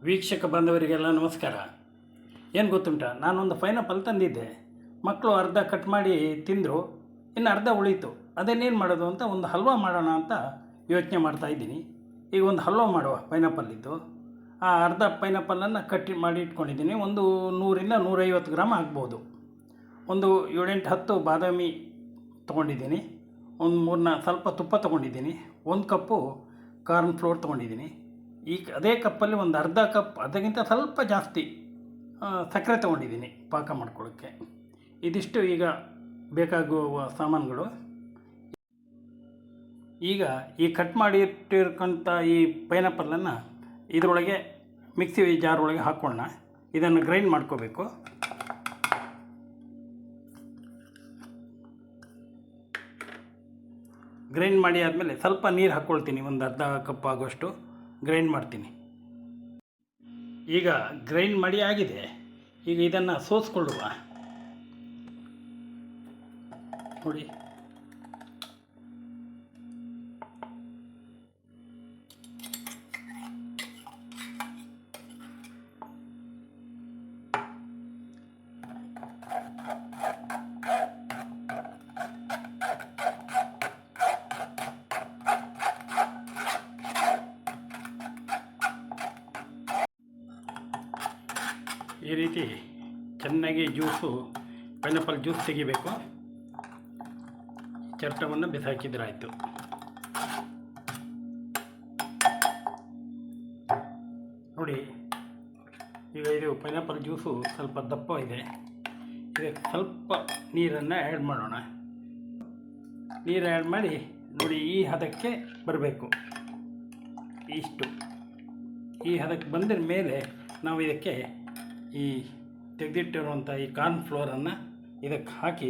ವೀಕ್ಷಕ ಬಾಂಧವರಿಗೆಲ್ಲ ನಮಸ್ಕಾರ. ಏನು ಗೊತ್ತುಂಟ, ನಾನೊಂದು ಪೈನಾಪಲ್ ತಂದಿದ್ದೆ. ಮಕ್ಕಳು ಅರ್ಧ ಕಟ್ ಮಾಡಿ ತಿಂದರು, ಇನ್ನು ಅರ್ಧ ಉಳೀತು. ಅದನ್ನೇನು ಮಾಡೋದು ಅಂತ ಒಂದು ಹಲ್ವಾ ಮಾಡೋಣ ಅಂತ ಯೋಚನೆ ಮಾಡ್ತಾಯಿದ್ದೀನಿ. ಈಗ ಒಂದು ಹಲ್ವಾ ಮಾಡುವ ಪೈನಾಪಲ್ಲಿದ್ದು. ಆ ಅರ್ಧ ಪೈನಾಪಲನ್ನು ಕಟ್ ಮಾಡಿ ಇಟ್ಕೊಂಡಿದ್ದೀನಿ. ಒಂದು 100ರಿಂದ 150 ಗ್ರಾಮ್ ಆಗ್ಬೋದು. ಒಂದು 7-8 10 ಬಾದಾಮಿ ತೊಗೊಂಡಿದ್ದೀನಿ. ಒಂದು 3-4 ಸ್ವಲ್ಪ ತುಪ್ಪ ತೊಗೊಂಡಿದ್ದೀನಿ. 1 ಕಪ್ಪು ಕಾರ್ನ್ ಫ್ಲೋರ್ ತೊಗೊಂಡಿದ್ದೀನಿ. ಈಗ ಅದೇ ಕಪ್ಪಲ್ಲಿ ಒಂದು ಅರ್ಧ ಕಪ್, ಅದಕ್ಕಿಂತ ಸ್ವಲ್ಪ ಜಾಸ್ತಿ ಸಕ್ಕರೆ ತೊಗೊಂಡಿದ್ದೀನಿ ಪಾಕ ಮಾಡ್ಕೊಳ್ಳೋಕ್ಕೆ. ಇದಿಷ್ಟು ಈಗ ಬೇಕಾಗುವ ಸಾಮಾನುಗಳು. ಈಗ ಈ ಕಟ್ ಮಾಡಿ ಇಟ್ಟಿರ್ತಕ್ಕಂಥ ಈ ಪೈನಾಪಲನ್ನು ಇದರೊಳಗೆ ಮಿಕ್ಸಿ ಜಾರ್ ಒಳಗೆ ಹಾಕ್ಕೊಳ್ಳೋಣ. ಇದನ್ನು ಗ್ರೈಂಡ್ ಮಾಡ್ಕೋಬೇಕು. ಗ್ರೈಂಡ್ ಮಾಡಿ ಆದಮೇಲೆ ಸ್ವಲ್ಪ ನೀರು ಹಾಕ್ಕೊಳ್ತೀನಿ. ಒಂದು ಅರ್ಧ ಕಪ್ ಆಗೋಷ್ಟು ಗ್ರೈಂಡ್ ಮಾಡ್ತೀನಿ. ಈಗ ಗ್ರೈಂಡ್ ಮಾಡಿ ಆಗಿದೆ. ಈಗ ಇದನ್ನು ಸೋಸ್ಕೊಳ್ಳುವ. ನೋಡಿ, ಈ ರೀತಿ ಚೆನ್ನಾಗಿ ಪೈನಾಪಲ್ ಜ್ಯೂಸ್ ತೆಗಿಬೇಕು. ಚರ್ಟವನ್ನು ಬಿಸಾಕಿದ್ರಾಯಿತು. ನೋಡಿ, ಈಗ ಇದು ಪೈನಾಪಲ್ ಜ್ಯೂಸು ಸ್ವಲ್ಪ ದಪ್ಪ ಇದೆ. ಇದಕ್ಕೆ ಸ್ವಲ್ಪ ನೀರನ್ನು ಆ್ಯಡ್ ಮಾಡೋಣ. ನೀರು ಆ್ಯಡ್ ಮಾಡಿ ನೋಡಿ, ಈ ಹದಕ್ಕೆ ಬರಬೇಕು. ಈ ಹದಕ್ಕೆ ಬಂದ ಮೇಲೆ ನಾವು ಇದಕ್ಕೆ ಈ ತೆಗೆದಿಟ್ಟಿರುವಂಥ ಈ ಕಾರ್ನ್ ಫ್ಲೋರನ್ನು ಇದಕ್ಕೆ ಹಾಕಿ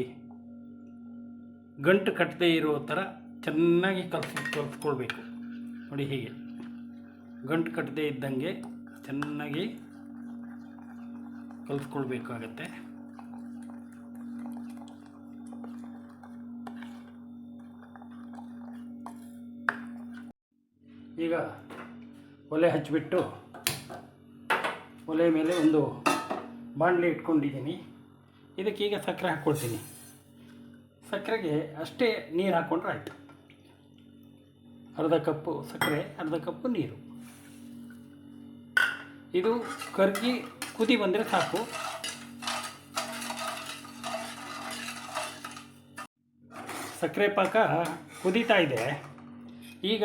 ಗಂಟು ಕಟ್ಟದೇ ಇರೋ ಥರ ಚೆನ್ನಾಗಿ ಕಲಿಸ್ಕೊಳ್ಬೇಕು. ನೋಡಿ, ಹೀಗೆ ಗಂಟು ಕಟ್ಟದೇ ಇದ್ದಂಗೆ ಚೆನ್ನಾಗಿ ಕಲಿಸ್ಕೊಳ್ಬೇಕಾಗತ್ತೆ. ಈಗ ಒಲೆ ಹಚ್ಚಿಬಿಟ್ಟು ಒಲೆ ಮೇಲೆ ಒಂದು ಬಾಣಲೆ ಇಟ್ಕೊಂಡಿದ್ದೀನಿ. ಇದಕ್ಕೀಗ ಸಕ್ಕರೆ ಹಾಕ್ಕೊಳ್ತೀನಿ. ಸಕ್ಕರೆಗೆ ಅಷ್ಟೇ ನೀರು ಹಾಕ್ಕೊಂಡ್ರೆ ಆಯಿತು. ಅರ್ಧ ಕಪ್ಪು ಸಕ್ಕರೆ, ಅರ್ಧ ಕಪ್ಪು ನೀರು. ಇದು ಕರ್ಗಿ ಕುದಿ ಬಂದರೆ ಸಾಕು. ಸಕ್ಕರೆ ಪಾಕ ಕುದೀತಾ ಇದೆ. ಈಗ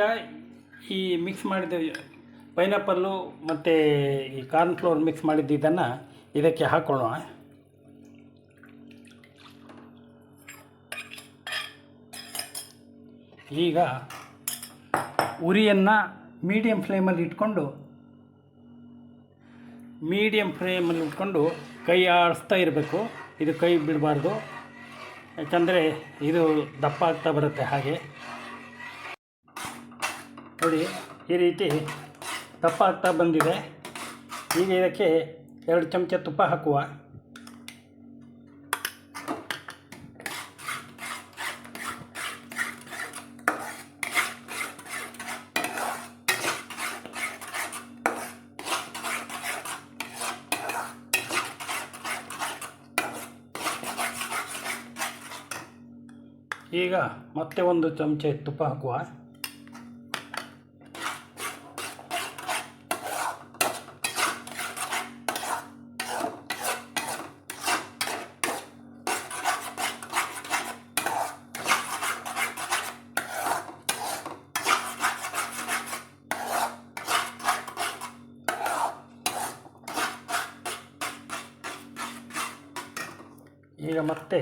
ಈ ಮಿಕ್ಸ್ ಮಾಡಿದ ಪೈನಾಪಲ್ಲು ಮತ್ತು ಈ ಕಾರ್ನ್ ಫ್ಲೋರ್ ಮಿಕ್ಸ್ ಮಾಡಿದ್ದನ್ನು ಇದಕ್ಕೆ ಹಾಕ್ಕೊಳ್ಳೋಣ. ಈಗ ಉರಿಯನ್ನು ಮೀಡಿಯಮ್ ಫ್ಲೇಮಲ್ಲಿ ಇಟ್ಕೊಂಡು ಕೈ ಆಡಿಸ್ತಾ ಇರಬೇಕು. ಇದು ಕೈ ಬಿಡಬಾರ್ದು, ಯಾಕಂದರೆ ಇದು ದಪ್ಪ ಆಗ್ತಾ ಬರುತ್ತೆ. ಹಾಗೆ ನೋಡಿ, ಈ ರೀತಿ ದಪ್ಪ ಆಗ್ತಾ ಬಂದಿದೆ. ಈಗ ಇದಕ್ಕೆ 2 ಚಮಚ ತುಪ್ಪ ಹಾಕುವ. ಈಗ ಮತ್ತೆ 1 ಚಮಚ ತುಪ್ಪ ಹಾಕುವ. ಈಗ ಮತ್ತೆ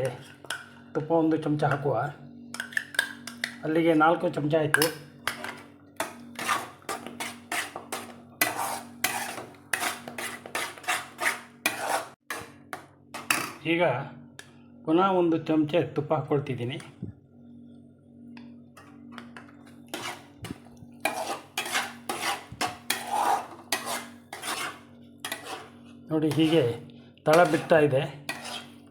ತುಪ್ಪ 1 ಚಮಚ ಹಾಕುವ. ಅಲ್ಲಿಗೆ 4 ಚಮಚ ಆಯಿತು. ಈಗ ಪುನಃ 1 ಚಮಚ ತುಪ್ಪ ಹಾಕ್ಕೊಳ್ತಿದ್ದೀನಿ. ನೋಡಿ, ಹೀಗೆ ತಳ ಬಿಡ್ತಾ ಇದೆ.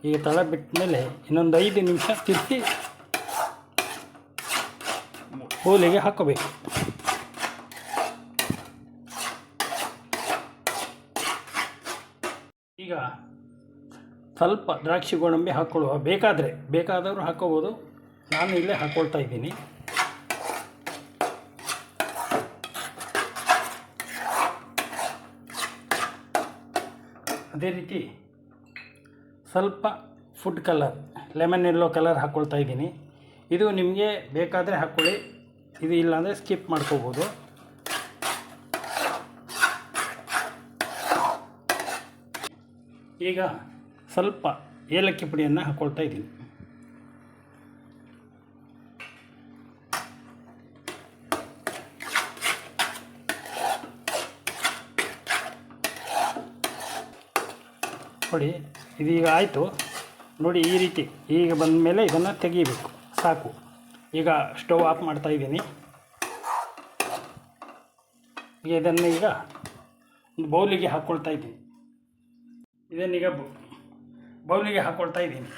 ಈಗ ತಳ ಬಿಟ್ಟ ಮೇಲೆ ಇನ್ನೊಂದು 5 ನಿಮಿಷ ತಿರುಗಿ ಬೋಲಿಗೆ ಹಾಕೋಬೇಕು. ಈಗ ಸ್ವಲ್ಪ ದ್ರಾಕ್ಷಿ ಗೋಡಂಬಿ ಹಾಕ್ಕೊಳ್ಳುವ, ಬೇಕಾದವರು ಹಾಕ್ಕೋಬೋದು. ನಾನು ಇಲ್ಲೇ ಹಾಕ್ಕೊಳ್ತಾ ಇದ್ದೀನಿ. ಅದೇ ರೀತಿ ಸ್ವಲ್ಪ food colour, lemon yellow colour ಹಾಕ್ಕೊಳ್ತಾ ಇದ್ದೀನಿ. ಇದು ನಿಮಗೆ ಬೇಕಾದರೆ ಹಾಕ್ಕೊಳ್ಳಿ, ಇದು ಇಲ್ಲಾಂದರೆ ಸ್ಕಿಪ್ ಮಾಡ್ಕೋಬೋದು. ಈಗ ಸ್ವಲ್ಪ ಏಲಕ್ಕಿ ಪುಡಿಯನ್ನು ಹಾಕ್ಕೊಳ್ತಾ ಇದ್ದೀನಿ. ನೋಡಿ, ಇದೀಗ ಆಯಿತು ನೋಡಿ. ಈ ರೀತಿ ಈಗ ಬಂದ ಮೇಲೆ ಇದನ್ನು ತೆಗೀಬೇಕು, ಸಾಕು. ಈಗ ಸ್ಟವ್ ಆಫ್ ಮಾಡ್ತಾ ಇದ್ದೀನಿ. ಇದನ್ನು ಈಗ ಒಂದು ಬೌಲಿಗೆ ಹಾಕ್ಕೊಳ್ತಾ ಇದ್ದೀನಿ. ಇದನ್ನೀಗ ಬೌಲಿಗೆ ಹಾಕ್ಕೊಳ್ತಾ ಇದ್ದೀನಿ.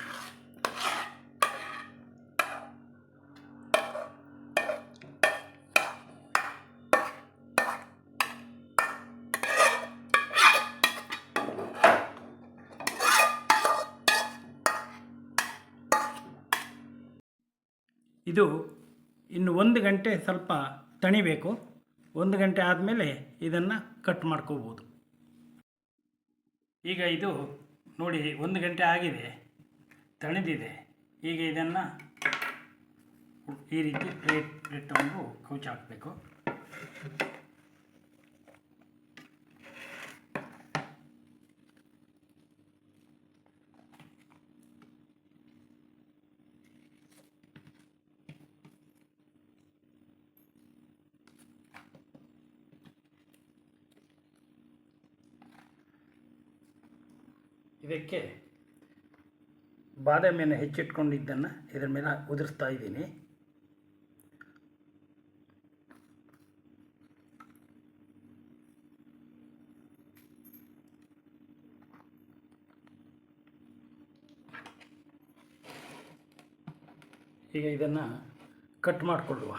ಇದು ಇನ್ನು 1 ಗಂಟೆ ಸ್ವಲ್ಪ ತಣಿಬೇಕು. 1 ಗಂಟೆ ಆದಮೇಲೆ ಇದನ್ನು ಕಟ್ ಮಾಡ್ಕೋಬೋದು. ಈಗ ಇದು ನೋಡಿ 1 ಗಂಟೆ ಆಗಿದೆ, ತಣಿದಿದೆ. ಈಗ ಇದನ್ನು ಈ ರೀತಿ ಪ್ಲೇಟ್ ತಗೊಂಡು ಕೌಚ್ ಹಾಕಬೇಕು. ಇದಕ್ಕೆ ಬಾದಾಮಿಯನ್ನು ಹೆಚ್ಚಿಟ್ಕೊಂಡಿದ್ದನ್ನು ಇದರ ಮೇಲೆ ಉದುರಿಸ್ತಾ ಇದ್ದೀನಿ. ಈಗ ಇದನ್ನು ಕಟ್ ಮಾಡಿಕೊಳ್ಳುವ.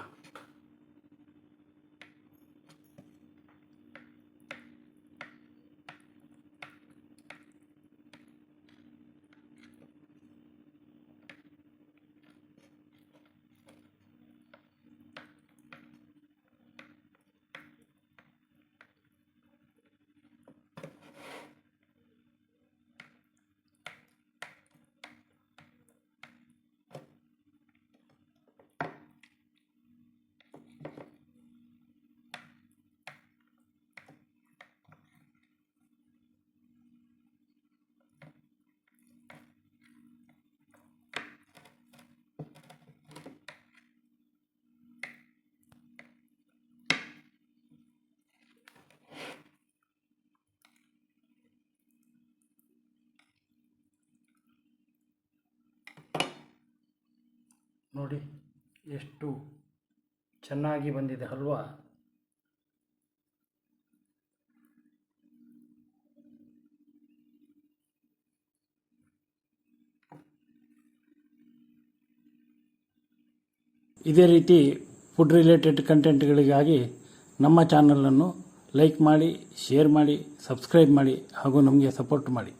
ನೋಡಿ ಎಷ್ಟು ಚೆನ್ನಾಗಿ ಬಂದಿದೆ ಅಲ್ವಾ? ಇದೇ ರೀತಿ ಫುಡ್ ರಿಲೇಟೆಡ್ ಕಂಟೆಂಟ್ಗಳಿಗಾಗಿ ನಮ್ಮ ಚಾನಲನ್ನು ಲೈಕ್ ಮಾಡಿ, ಶೇರ್ ಮಾಡಿ, ಸಬ್ಸ್ಕ್ರೈಬ್ ಮಾಡಿ ಹಾಗೂ ನಮಗೆ ಸಪೋರ್ಟ್ ಮಾಡಿ.